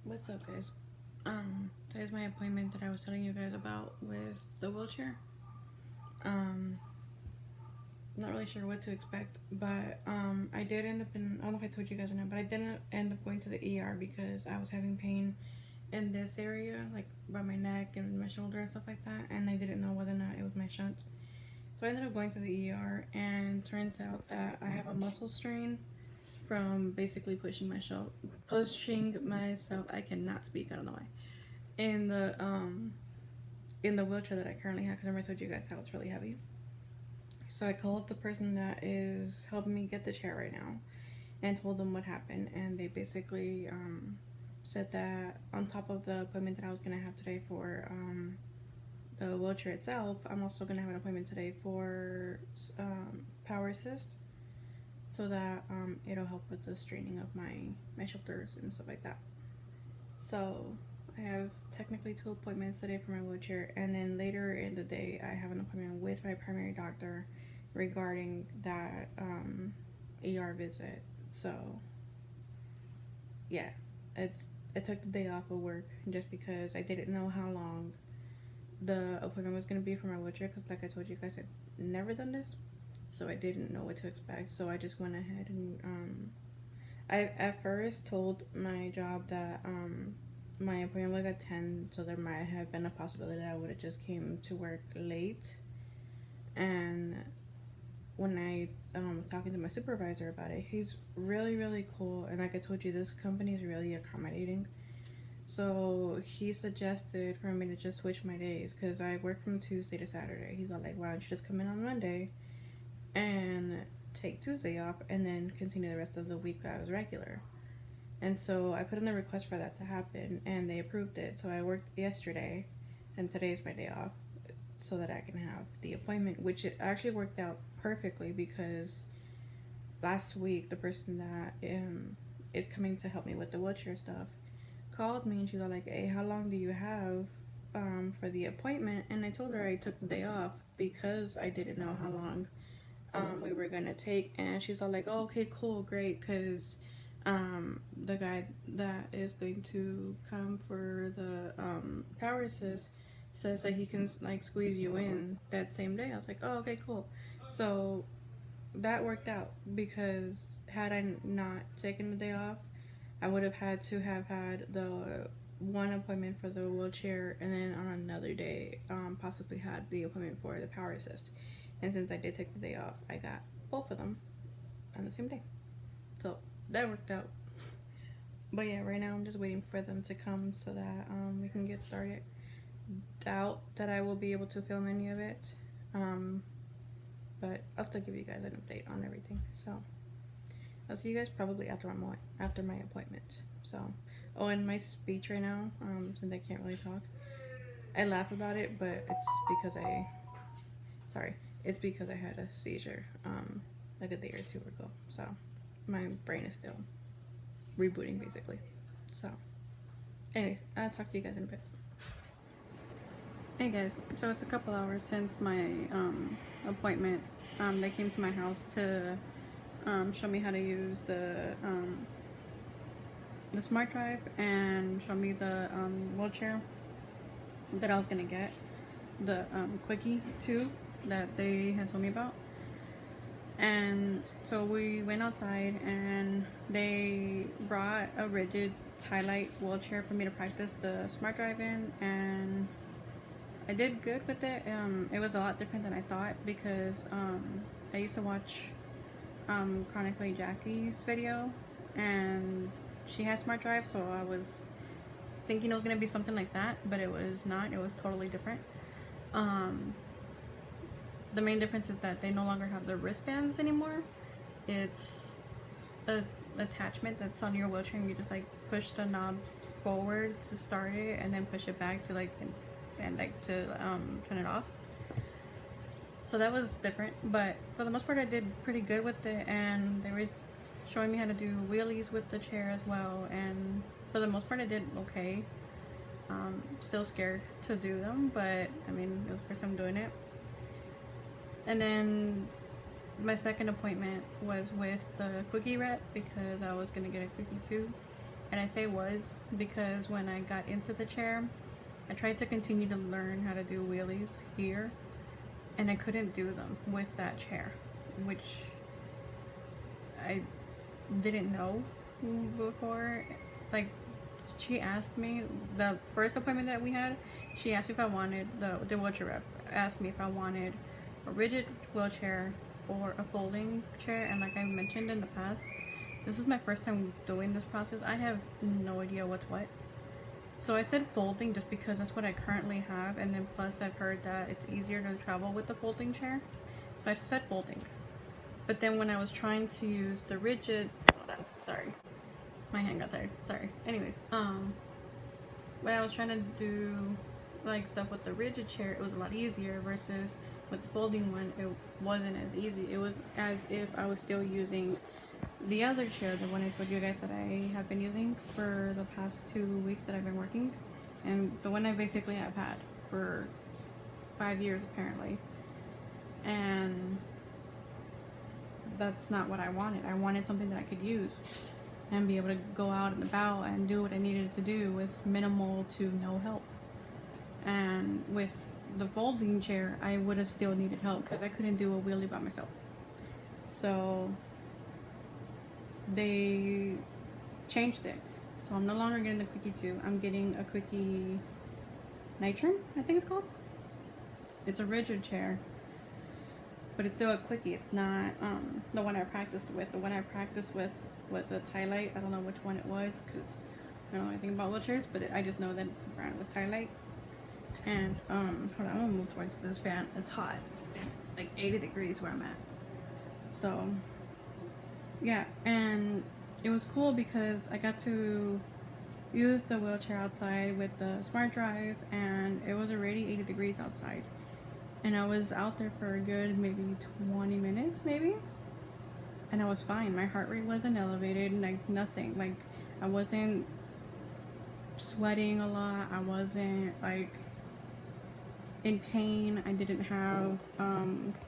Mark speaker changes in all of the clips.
Speaker 1: What's up, guys? Today's my appointment that I was telling you guys about with the wheelchair. Um, not really sure what to expect, but I did end up in, I don't know if I told you guys or not, but I didn't end up going to the ER because I was having pain in this area, like by my neck and my shoulder and stuff like that, and I didn't know whether or not it was my shunt. So I ended up going to the ER, and turns out that I have a muscle strain from basically pushing myself. I cannot speak. I don't know why. In the wheelchair that I currently have, because remember I told you guys how it's really heavy. So I called the person that is helping me get the chair right now, and told them what happened, and they basically said that on top of the appointment that I was gonna have today for the wheelchair itself, I'm also gonna have an appointment today for power assist, so that it'll help with the straining of my shoulders and stuff like that. So I have technically two appointments today for my wheelchair, and then later in the day, I have an appointment with my primary doctor regarding that ER visit. So yeah, I took the day off of work just because I didn't know how long the appointment was gonna be for my wheelchair. Because like I told you guys, I'd never done this, so I didn't know what to expect. So I just went ahead and I at first told my job that my appointment was at 10, so there might have been a possibility that I would have just came to work late. And when I was talking to my supervisor about it, he's really, really cool. And like I told you, this company is really accommodating. So he suggested for me to just switch my days because I work from Tuesday to Saturday. He's all like, why don't you just come in on Monday and take Tuesday off and then continue the rest of the week as regular. And so I put in the request for that to happen, and they approved it. So I worked yesterday, and today's my day off, so that I can have the appointment, which it actually worked out perfectly because last week the person that is coming to help me with the wheelchair stuff called me, and she's all like, "Hey, how long do you have for the appointment?" And I told her I took the day off because I didn't know how long we were gonna take, and she's all like, "Oh, okay, cool, great," because the guy that is going to come for the power assist says that he can like squeeze you in that same day. I was like, oh, okay, cool. So that worked out because had I not taken the day off, I would have had to have had the one appointment for the wheelchair, and then on another day possibly had the appointment for the power assist. And since I did take the day off, I got both of them on the same day. So that worked out. But yeah, right now I'm just waiting for them to come so that we can get started. Doubt that I will be able to film any of it, but I'll still give you guys an update on everything. So I'll see you guys probably after my appointment. So, oh, and my speech right now, since I can't really talk, I laugh about it, but sorry, it's because I had a seizure like a day or two ago. So my brain is still rebooting basically. So, anyways, I'll talk to you guys in a bit. Hey guys, so it's a couple hours since my appointment. They came to my house to show me how to use the smart drive and show me the wheelchair that I was gonna get, the quickie too that they had told me about. And so we went outside, and they brought a rigid highlight wheelchair for me to practice the smart drive in, and I did good with it. It was a lot different than I thought because I used to watch Chronically Jackie's video, and she had smart drive, so I was thinking it was gonna be something like that, but it was not. It was totally different. Um, the main difference is that they no longer have the wristbands anymore. It's a attachment that's on your wheelchair, and you just like push the knob forward to start it, and then push it back to to turn it off. So that was different, but for the most part I did pretty good with it, and they were showing me how to do wheelies with the chair as well, and for the most part I did okay. Still scared to do them, but I mean, it was the first time doing it. And then my second appointment was with the quickie rep because I was gonna get a quickie too, And I say was because when I got into the chair, I tried to continue to learn how to do wheelies here, and I couldn't do them with that chair, which I didn't know before. Like, she asked me, the first appointment that we had, she asked me if I wanted, the wheelchair rep asked me if I wanted a rigid wheelchair or a folding chair. And like I mentioned in the past, this is my first time doing this process. I have no idea what's what. So I said folding just because that's what I currently have, and then plus I've heard that it's easier to travel with the folding chair. So I said folding. But then when I was trying to use the rigid, hold on, sorry, my hand got tired. Sorry. Anyways, when I was trying to do like stuff with the rigid chair, it was a lot easier versus with the folding one, it wasn't as easy. It was as if I was still using the other chair, the one I told you guys that I have been using for the past 2 weeks that I've been working, and the one I basically have had for 5 years apparently. And that's not what I wanted. I wanted something that I could use and be able to go out and about and do what I needed to do with minimal to no help. And with the folding chair, I would have still needed help because I couldn't do a wheelie by myself. So they changed it. So I'm no longer getting the Quickie 2. I'm getting a Quickie Nitron, I think it's called. It's a rigid chair, but it's still a Quickie. It's not the one I practiced with. The one I practiced with was a Tylite. I don't know which one it was because I don't know anything about wheelchairs, but I just know that the brand was Tylite. And hold on, I'm gonna move towards this fan. It's hot. It's like 80 degrees where I'm at. So yeah, and it was cool because I got to use the wheelchair outside with the smart drive, and it was already 80 degrees outside. And I was out there for a good maybe 20 minutes, maybe. And I was fine. My heart rate wasn't elevated, like nothing. Like I wasn't sweating a lot. I wasn't like in pain. I didn't have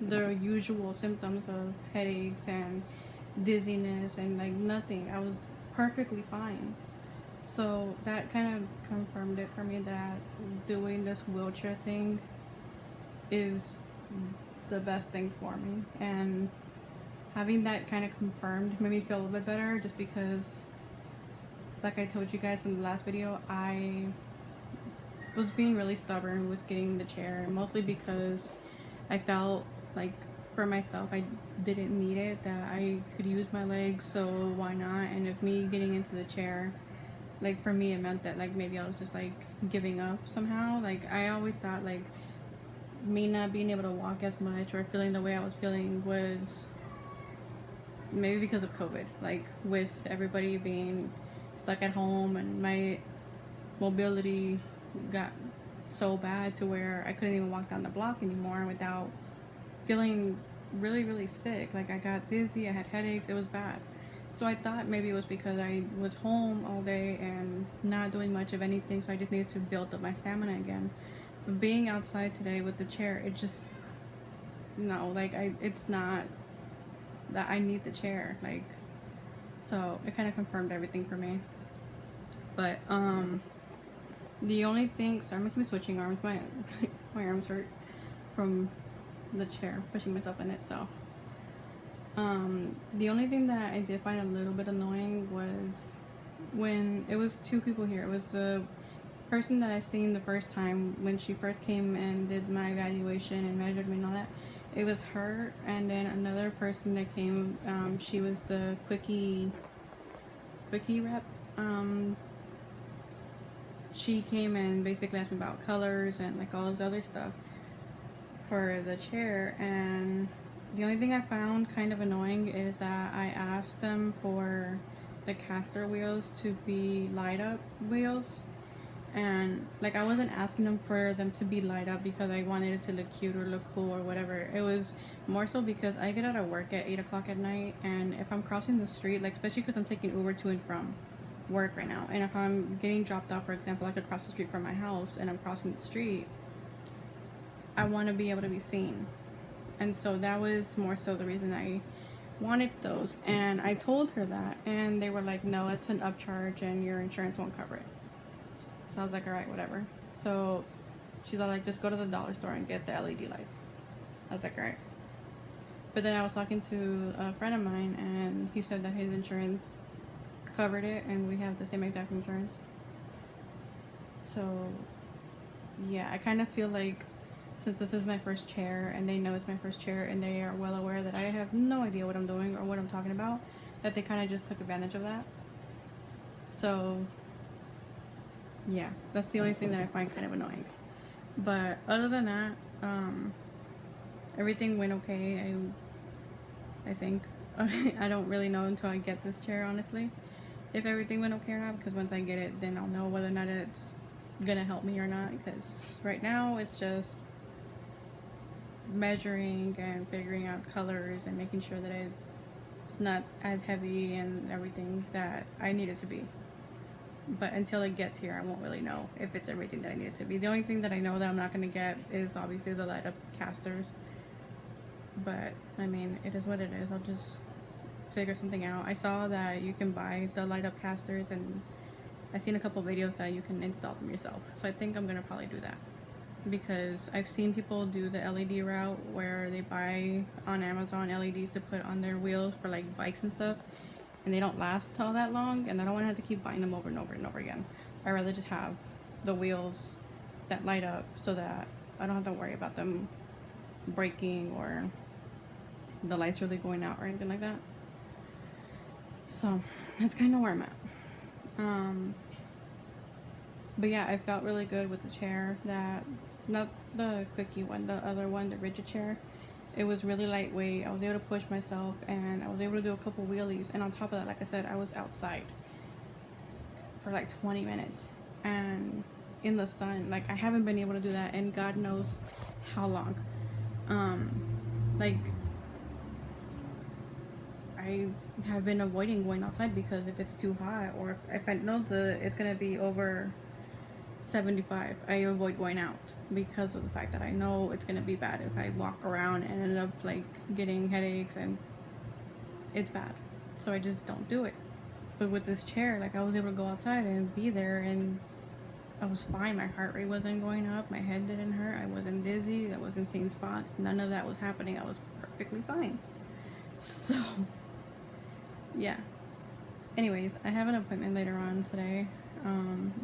Speaker 1: the usual symptoms of headaches and dizziness and like nothing. I was perfectly fine. So that kind of confirmed it for me that doing this wheelchair thing is the best thing for me. And having that kind of confirmed made me feel a little bit better, just because like I told you guys in the last video, I was being really stubborn with getting the chair, mostly because I felt like for myself I didn't need it, that I could use my legs, so why not? And if me getting into the chair, like for me it meant that like maybe I was just like giving up somehow. Like I always thought like me not being able to walk as much or feeling the way I was feeling was maybe because of COVID, like with everybody being stuck at home, and my mobility got so bad to where I couldn't even walk down the block anymore without feeling really, really sick. Like I got dizzy, I had headaches, it was bad. So I thought maybe it was because I was home all day and not doing much of anything, so I just needed to build up my stamina again. But being outside today with the chair, it just, no, like it's not that I need the chair, like, so it kind of confirmed everything for me. But the only thing, sorry, I'm gonna keep switching arms. My my arms hurt from the chair, pushing myself in it. So the only thing that I did find a little bit annoying was when it was two people here. It was the person that I seen the first time when she first came and did my evaluation and measured me and all that. It was her, and then another person that came. She was the quickie rep. She came and basically asked me about colors and like all this other stuff for the chair. And the only thing I found kind of annoying is that I asked them for the caster wheels to be light up wheels, and like I wasn't asking them for them to be light up because I wanted it to look cute or look cool or whatever. It was more so because I get out of work at 8 o'clock at night, and if I'm crossing the street, like especially because I'm taking Uber to and from work right now, and if I'm getting dropped off, for example, like across the street from my house and I'm crossing the street, I want to be able to be seen. And so that was more so the reason I wanted those, and I told her that, and they were like, no, it's an upcharge and your insurance won't cover it. So I was like, all right, whatever. So she's all like, just go to the dollar store and get the LED lights. I was like, all right. But then I was talking to a friend of mine, and he said that his insurance covered it, and we have the same exact insurance. So yeah, I kind of feel like, since this is my first chair and they know it's my first chair and they are well aware that I have no idea what I'm doing or what I'm talking about, that they kind of just took advantage of that. So yeah, that's the only thing that I find kind of annoying. But other than that, everything went okay. I think. I don't really know until I get this chair, honestly, if everything went okay or not, because once I get it, then I'll know whether or not it's gonna help me or not, because right now it's just measuring and figuring out colors and making sure that it's not as heavy and everything that I need it to be. But until it gets here, I won't really know if it's everything that I need it to be. The only thing that I know that I'm not going to get is obviously the light up casters. But I mean, it is what it is. I'll just figure something out. I saw that you can buy the light up casters, and I've seen a couple videos that you can install them yourself. So I think I'm going to probably do that, because I've seen people do the LED route where they buy on Amazon LEDs to put on their wheels for like bikes and stuff, and they don't last all that long, and I don't want to have to keep buying them over and over and over again. I'd rather just have the wheels that light up so that I don't have to worry about them breaking or the lights really going out or anything like that. So that's kind of where I'm at. But yeah, I felt really good with the chair. That, not the quickie one, the other one, the rigid chair. It was really lightweight. I was able to push myself, and I was able to do a couple wheelies. And on top of that, like I said, I was outside for like 20 minutes and in the sun. Like, I haven't been able to do that in God knows how long. Like, I have been avoiding going outside because if it's too hot, or if I know it's gonna be over 75, I avoid going out because of the fact that I know it's gonna be bad if I walk around and end up like getting headaches, and it's bad. So I just don't do it. But with this chair, like, I was able to go outside and be there, and I was fine. My heart rate wasn't going up, my head didn't hurt, I wasn't dizzy, I wasn't seeing spots, none of that was happening. I was perfectly fine. So yeah. Anyways, I have an appointment later on today.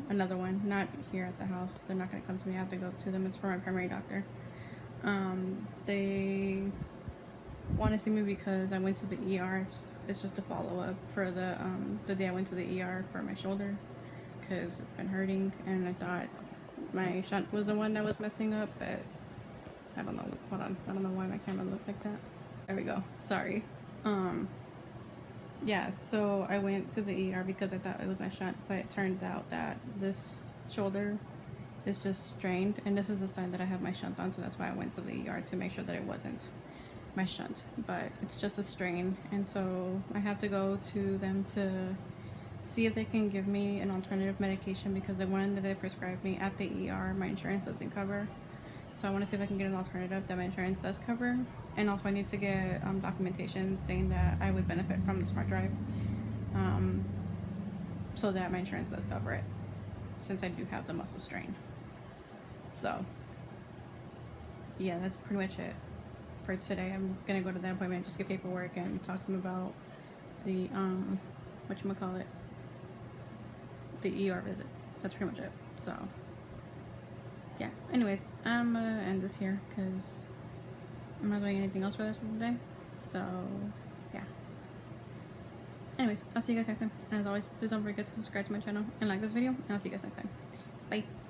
Speaker 1: Another one, not here at the house. They're not gonna come to me. I have to go to them. It's for my primary doctor. They want to see me because I went to the ER. It's just a follow up for the day I went to the ER for my shoulder, because it's been hurting, and I thought my shunt was the one that was messing up, but I don't know. Hold on. I don't know why my camera looks like that. There we go. Sorry. Yeah, so I went to the ER because I thought it was my shunt, but it turned out that this shoulder is just strained, and this is the sign that I have my shunt on, so that's why I went to the ER, to make sure that it wasn't my shunt, but it's just a strain. And so I have to go to them to see if they can give me an alternative medication, because the one that they prescribed me at the ER, my insurance doesn't cover. So I want to see if I can get an alternative that my insurance does cover. And also I need to get documentation saying that I would benefit from the smart drive, so that my insurance does cover it, since I do have the muscle strain. So yeah, that's pretty much it for today. I'm gonna go to that appointment, just get paperwork and talk to them about the whatchamacallit, the ER visit. That's pretty much it. So yeah, anyways, I'm gonna end this here because I'm not doing anything else for the rest of the day. So yeah, anyways, I'll see you guys next time, and as always, please don't forget to subscribe to my channel and like this video, and I'll see you guys next time. Bye.